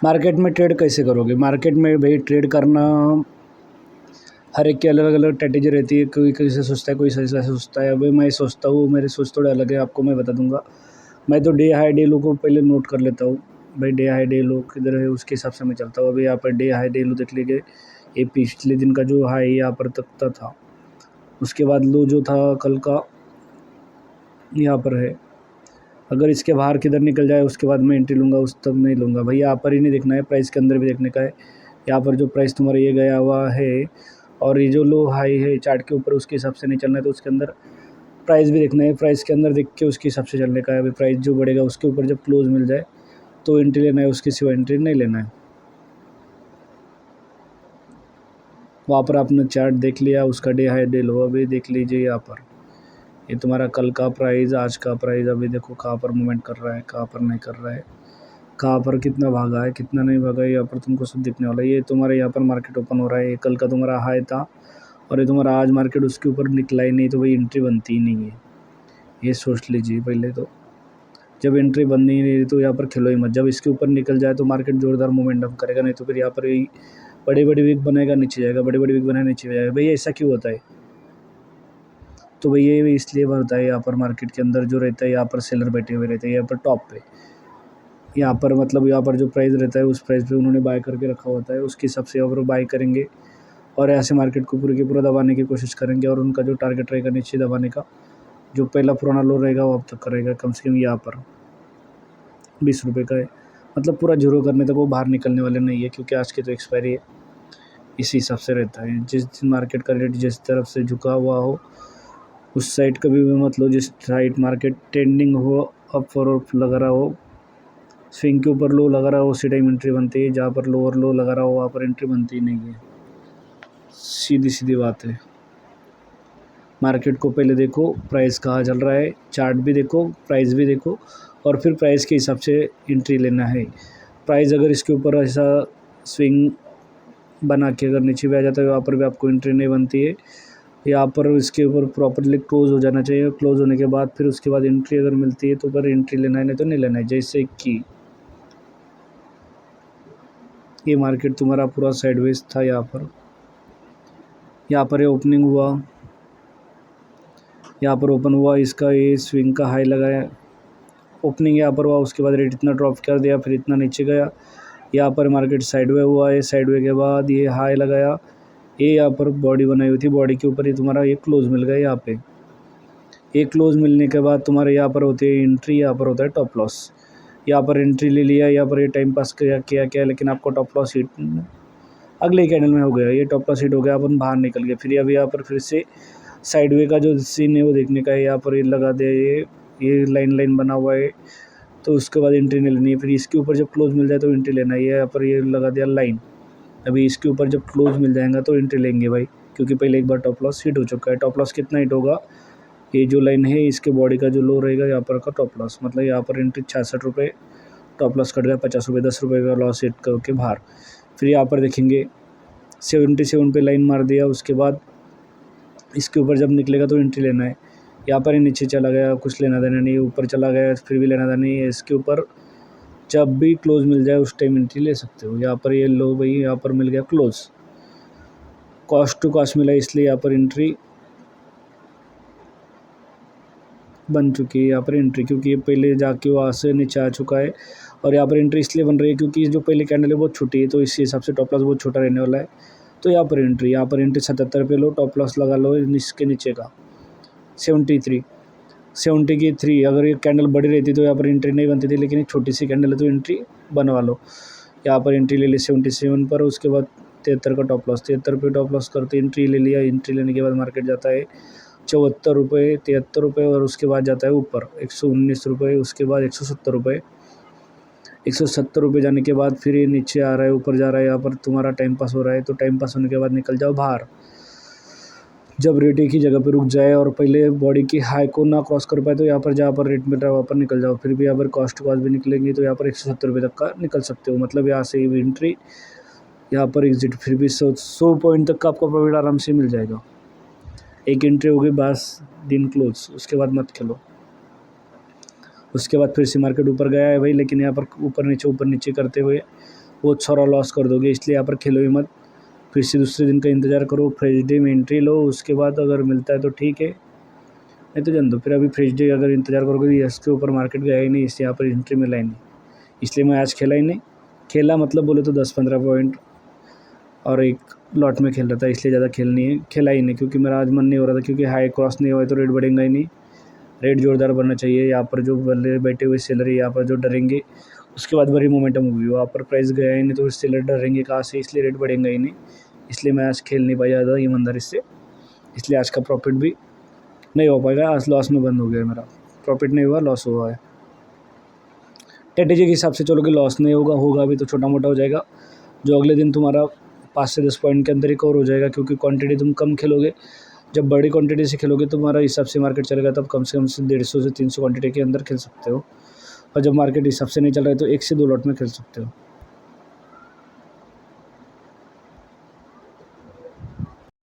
Market में trade कैसे करोगे? मार्केट में भाई ट्रेड करना हर एक की अलग अलग स्ट्रेटेजी रहती है। कोई कैसे सोचता है, कोई कैसे सोचता है। अभी मैं सोचता हूँ, मेरी सोच थोड़ी अलग है, आपको मैं बता दूंगा। मैं तो डे हाई डे लो को पहले नोट कर लेता हूँ। भाई डे हाई डे लो किधर है, उसके हिसाब से मैं चलता हूँ। अभी यहाँ पर डे हाई डे लो देख लीजिए, ये पिछले दिन का जो हाई यहाँ पर तक था, उसके बाद लो जो था कल का यहाँ पर है। अगर इसके बाहर किधर निकल जाए उसके बाद मैं एंट्री लूँगा, उस तब नहीं लूँगा। भाई यहाँ पर ही नहीं देखना है, प्राइस के अंदर भी देखने का है। यहाँ पर जो प्राइस तुम्हारा ये गया हुआ है और ये जो लो हाई है चार्ट के ऊपर, उसके हिसाब से नहीं चलना है। तो उसके अंदर प्राइस भी देखना है, प्राइस के अंदर देख के उसके हिसाब से चलने का है। अभी प्राइस जो बढ़ेगा उसके ऊपर जब क्लोज मिल जाए तो एंट्री लेना है, उसके सिवा एंट्री नहीं लेना है। वहाँ पर आपने चार्ट देख लिया, उसका डे हाई डे लो अभी देख लीजिए। यहाँ पर ये तुम्हारा कल का प्राइस, आज का प्राइस अभी देखो कहाँ पर मूवमेंट कर रहा है, कहाँ पर नहीं कर रहा है, कहाँ पर कितना भागा है, कितना नहीं भागा है। यहाँ पर तुमको सब दिखने वाला है। ये तुम्हारे यहाँ पर मार्केट ओपन हो रहा है, ये कल का तुम्हारा हाई था और ये तुम्हारा आज मार्केट उसके ऊपर निकला ही नहीं, तो भाई एंट्री बनती ही नहीं है। ये सोच लीजिए पहले तो। जब एंट्री बननी ही नहीं तो यहाँ पर खेलो ही मत। जब इसके ऊपर निकल जाए तो मार्केट जोरदार मोमेंटम करेगा, नहीं तो फिर यहाँ पर यही बड़ी बड़ी वीक बनेगा, नीचे जाएगा, बड़ी बड़ी वीक बनाएगा, नीचे जाएगा। भैया ऐसा क्यों होता है? तो भैया ये इसलिए होता है, यहाँ पर मार्केट के अंदर जो रहता है, यहाँ पर सेलर बैठे हुए रहते हैं यहाँ पर टॉप पे। यहाँ पर मतलब यहाँ पर जो प्राइस रहता है उस प्राइस पे उन्होंने बाय करके रखा होता है, उसके हिसाब से और बाय करेंगे और ऐसे मार्केट को पूरे के पूरा दबाने की कोशिश करेंगे। और उनका जो टारगेट रहेगा नीचे दबाने का, जो पहला पुराना लो रहेगा वो अब तक करेगा। कम से कम यहाँ पर 20 रुपये का है, मतलब पूरा जीरो करने तक वो बाहर निकलने वाले नहीं है, क्योंकि आज की तो एक्सपायरी है। इसी हिसाब से रहता है, जिस दिन मार्केट का रेट जिस तरफ से झुका हुआ हो उस साइड कभी भी मत लो। जिस साइड मार्केट ट्रेंडिंग हो, अप और लगा रहा हो, स्विंग के ऊपर लो लगा रहा हो, उसी टाइम एंट्री बनती है। जहाँ पर लोअर लो लगा रहा हो वहाँ पर एंट्री बनती ही नहीं है। सीधी सीधी बात है। मार्केट को पहले देखो प्राइस कहाँ चल रहा है, चार्ट भी देखो, प्राइस भी देखो, और फिर प्राइस के हिसाब से एंट्री लेना है। प्राइस अगर इसके ऊपर ऐसा स्विंग बना के अगर नीचे भी आ जाता है, वहाँ पर भी आपको एंट्री नहीं बनती है। यहाँ पर इसके ऊपर प्रॉपर्ली क्लोज हो जाना चाहिए। क्लोज होने के बाद फिर उसके बाद एंट्री अगर मिलती है तो पर एंट्री लेना है, नहीं तो नहीं लेना है। जैसे कि ये मार्केट तुम्हारा पूरा साइडवेज था, यहाँ पर ये ओपनिंग हुआ, यहाँ पर ओपन हुआ, इसका ये स्विंग का हाई लगाया, ओपनिंग यहाँ पर हुआ, उसके बाद रेट इतना ड्रॉप कर दिया, फिर इतना नीचे गया। यहाँ पर मार्केट साइडवे हुआ है, साइडवे के बाद ये हाई लगाया, ये यहाँ पर बॉडी बनाई हुई थी, बॉडी के ऊपर ही तुम्हारा ये क्लोज मिल गया। यहाँ पे ये क्लोज मिलने के बाद तुम्हारे यहाँ पर होती है एंट्री, यहाँ पर होता है टॉप लॉस। यहाँ पर एंट्री ले लिया, यहाँ पर ये टाइम पास किया, लेकिन आपको टॉप लॉस हिट अगले कैंडल में हो गया। ये टॉप लॉस हिट हो गया, अपन बाहर निकल गए। फिर अभी यहाँ पर फिर से साइडवे का जो सीन है वो देखने का है। यहाँ पर ये लगा दिया, ये लाइन बना हुआ है, तो उसके बाद एंट्री नहीं लेनी है। फिर इसके ऊपर जब क्लोज मिल जाए तो एंट्री लेना है। यहाँ पर ये लगा दिया लाइन, अभी इसके ऊपर जब क्लोज मिल जाएगा तो एंट्री लेंगे भाई, क्योंकि पहले एक बार टॉप लॉस हिट हो चुका है। टॉप लॉस कितना हिट होगा, ये जो लाइन है इसके बॉडी का जो लो रहेगा यहाँ पर का टॉप लॉस, मतलब यहाँ पर एंट्री 66 रुपये, टॉप लॉस कट गया 50 रुपये, 10 रुपये का लॉस हिट करके बाहर। फिर यहाँ पर देखेंगे 77 पे लाइन मार दिया, उसके बाद इसके ऊपर जब निकलेगा तो एंट्री लेना है। यहाँ पर ही नीचे चला गया, कुछ लेना देना नहीं, ऊपर चला गया फिर भी लेना देना नहीं है। इसके ऊपर जब भी क्लोज मिल जाए उस टाइम एंट्री ले सकते हो। यहाँ पर ये लो भाई, यहाँ पर मिल गया क्लोज, कॉस्ट टू कॉस्ट मिला, इसलिए यहाँ पर एंट्री बन चुकी है। यहाँ पर एंट्री क्योंकि ये पहले जाके वहाँ से नीचे आ चुका है, और यहाँ पर एंट्री इसलिए बन रही है क्योंकि जो पहले कैंडल है बहुत छोटी है, तो इसी हिसाब से टॉप लॉस बहुत छोटा रहने वाला है। तो यहाँ पर एंट्री 77 पे लो, टॉप लॉस लगा लो इसके नीचे का 73 अगर ये कैंडल बड़ी रहती तो यहाँ पर एंट्री नहीं बनती थी, लेकिन एक छोटी सी कैंडल है तो एंट्री बनवा लो। यहाँ पर एंट्री ले ली 77 पर, उसके बाद 73 का टॉप लॉस, 73 पे टॉप लॉस करते एंट्री ले लिया। एंट्री लेने के बाद मार्केट जाता है 74 रुपये, 73 रुपये, और उसके बाद जाता है ऊपर 119 रुपये, उसके बाद 170 रुपये, 170 रुपये जाने के बाद फिर ये नीचे आ रहा है, ऊपर जा रहा है। यहाँ पर तुम्हारा टाइम पास हो रहा है, तो टाइम पास होने के बाद निकल जाओ बाहर। जब रेट एक ही जगह पे रुक जाए और पहले बॉडी की हाई को ना क्रॉस कर पाए तो यहाँ पर जहाँ पर रेट मिल रहा है वहाँ पर निकल जाओ। फिर भी यहाँ पर कॉस्ट टू कॉस्ट भी निकलेंगे तो यहाँ पर 170 रुपये तक का निकल सकते हो, मतलब यहाँ से एंट्री, यहाँ पर एग्जिट, फिर भी 100 पॉइंट तक का आपका प्रॉफिट आराम से मिल जाएगा। एक एंट्री होगी बस, दिन क्लोज, उसके बाद मत खेलो। उसके बाद फिर से मार्केट ऊपर गया है भाई, लेकिन यहाँ पर ऊपर नीचे करते हुए बहुत सारा लॉस कर दोगे, इसलिए यहाँ पर खेलो ही मत। फिर से दूसरे दिन का इंतज़ार करो, फ्रेश डे में एंट्री लो, उसके बाद अगर मिलता है तो ठीक है, नहीं तो जान दो। फिर अभी फ्रेश डे अगर इंतज़ार करोगे तो इसके ऊपर मार्केट गया ही नहीं, इसलिए यहाँ पर एंट्री मिला ही नहीं, इसलिए मैं आज खेला ही नहीं। खेला मतलब बोले तो 10-15 पॉइंट और एक लॉट में खेल रहा था, इसलिए ज़्यादा खेला ही नहीं, क्योंकि मेरा आज मन नहीं हो रहा था, क्योंकि हाई क्रॉस नहीं हुआ तो रेट बढ़ेगा ही नहीं। रेट जोरदार बनना चाहिए, यहाँ पर जो बंदे बैठे हुए सेलर यहाँ पर जो डरेंगे, उसके बाद बड़ी मोमेंटम होगी, वहाँ पर प्राइस गया ही नहीं तो सेलर डरेंगे कहाँ से, इसलिए रेट बढ़ेगा ही नहीं। इसलिए मैं आज खेल नहीं पाया ज़्यादा ईमानदारी से, इसलिए आज का प्रॉफिट भी नहीं हो पाएगा। आज लॉस में बंद हो गया मेरा, प्रॉफिट नहीं हुआ, लॉस हुआ है। स्ट्रेटेजी के हिसाब से चलोगे लॉस नहीं होगा भी तो छोटा मोटा हो जाएगा, जो अगले दिन तुम्हारा 5 से 10 पॉइंट के अंदर रिकवर हो जाएगा, क्योंकि क्वांटिटी तुम कम खेलोगे। जब बड़ी क्वांटिटी से खेलोगे तो तुम्हारा हिसाब से मार्केट चलेगा, तब कम से कम 150 से 300 क्वांटिटी के अंदर खेल सकते हो, और जब मार्केट हिसाब से नहीं चल रहा है तो 1 से 2 लॉट में खेल सकते हो।